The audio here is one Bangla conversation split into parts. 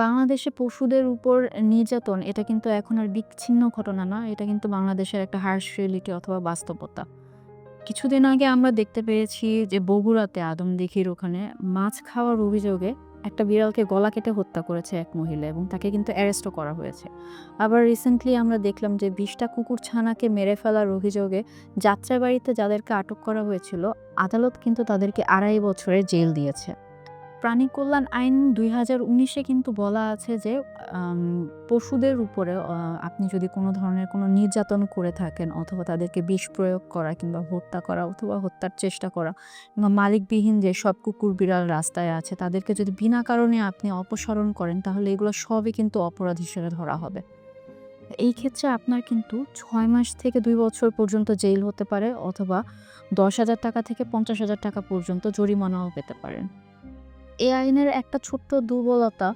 বাংলাদেশে পশুদের উপর নির্যাতন এটা কিন্তু এখন আর বিচ্ছিন্ন ঘটনা না। এটা কিন্তু বাংলাদেশের একটা harsh reality অথবা বাস্তবতা। কিছুদিন আগে আমরা দেখতে পেয়েছি যে বগুড়াতে আদমদীঘির ওখানে মাছ খাওয়ার অভিযোগে একটা বিড়ালকে গলা কেটে হত্যা করেছে এক মহিলা এবং তাকে কিন্তু অ্যারেস্টও করা হয়েছে। আবার রিসেন্টলি আমরা দেখলাম যে ২০ টা কুকুরছানাকে মেরে ফেলার অভিযোগে যাত্রাবাড়ীতে যাদেরকে আটক করা হয়েছিল, আদালত কিন্তু তাদেরকে ২.৫ বছরের জেল দিয়েছে। প্রাণী কল্যাণ আইন ২০১৯ এ কিন্তু বলা আছে যে আম পশুদের উপরে আপনি যদি কোনো ধরনের কোনো নির্যাতন করে থাকেন অথবা তাদেরকে বিষ প্রয়োগ করা কিংবা হত্যা করা অথবা হত্যার চেষ্টা করা কিংবা মালিকবিহীন যেসব কুকুর বিড়াল রাস্তায় আছে তাদেরকে যদি বিনা কারণে আপনি অপসারণ করেন তাহলে এগুলো সবই কিন্তু অপরাধ হিসেবে ধরা হবে। এই ক্ষেত্রে আপনার কিন্তু ৬ মাস থেকে ২ বছর পর্যন্ত জেল হতে পারে অথবা ৳১০,০০০ থেকে ৳৫০,০০০ পর্যন্ত জরিমানাও পেতে পারেন। এই আইনের একটা ছোট্ট দুর্বলতা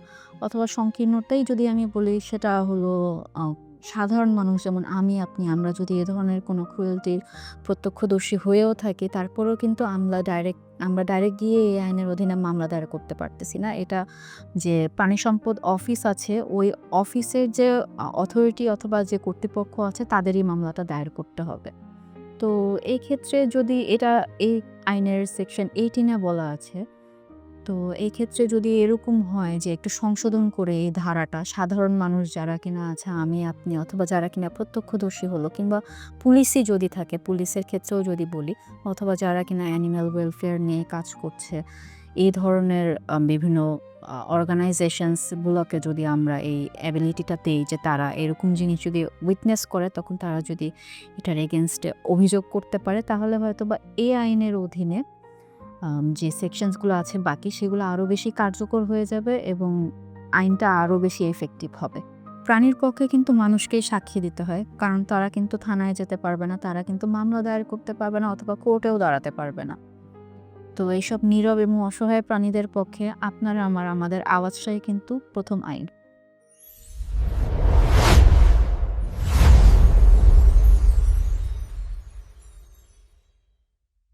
অথবা সংকীর্ণতাই যদি আমি বলি সেটা হলো আ সাধারণ মানুষ যেমন আমি, আপনি আমরা যদি এ ধরনের কোনো ক্রুয়েল্টির প্রত্যক্ষদর্শী হয়েও থাকি তারপরেও কিন্তু আমরা ডাইরেক্ট গিয়ে এই আইনের অধীনে মামলা দায়ের করতে পারতেছি না। এটা যে প্রাণী সম্পদ অফিস আছে ওই অফিসের যে অথরিটি অথবা যে কর্তৃপক্ষ আছে তাদেরই মামলাটা দায়ের করতে হবে। তো এই ক্ষেত্রে যদি এটা এই আইনের সেকশন 18 এ বলা আছে তো এই ক্ষেত্রে যদি এরকম হয় যে একটু সংশোধন করে এই ধারাটা সাধারণ মানুষ যারা কিনা আছে আমি আপনি অথবা যারা কিনা প্রত্যক্ষদর্শী হলো কিংবা পুলিশই যদি থাকে পুলিশের ক্ষেত্রেও যদি বলি অথবা যারা কিনা অ্যানিম্যাল ওয়েলফেয়ার নিয়ে কাজ করছে এই ধরনের বিভিন্ন অর্গানাইজেশনস গুলোকে যদি আমরা এই অ্যাবিলিটিটা দেই যে তারা এরকম জিনিস যদি উইটনেস করে তখন তারা যদি এটার এগেনস্টে অভিযোগ করতে পারে তাহলে হয়তো বা এই আইনের অধীনে যে সেকশনস গুলো আছে বাকি সেগুলো আরো বেশি কার্যকর হয়ে যাবে এবং আইনটা আরো বেশি এফেক্টিভ হবে। প্রাণীর পক্ষে কিন্তু মানুষকেই সাক্ষী দিতে হয়। কারণ তারা কিন্তু থানায় যেতে পারবে না, তারা কিন্তু মামলা দায়ের করতে পারবে না অথবা কোর্টেও দাঁড়াতে পারবে না। তো এইসব নীরব এবং অসহায় প্রাণীদের পক্ষে আপনার আমাদের আওয়াজটাই কিন্তু প্রথম আইন।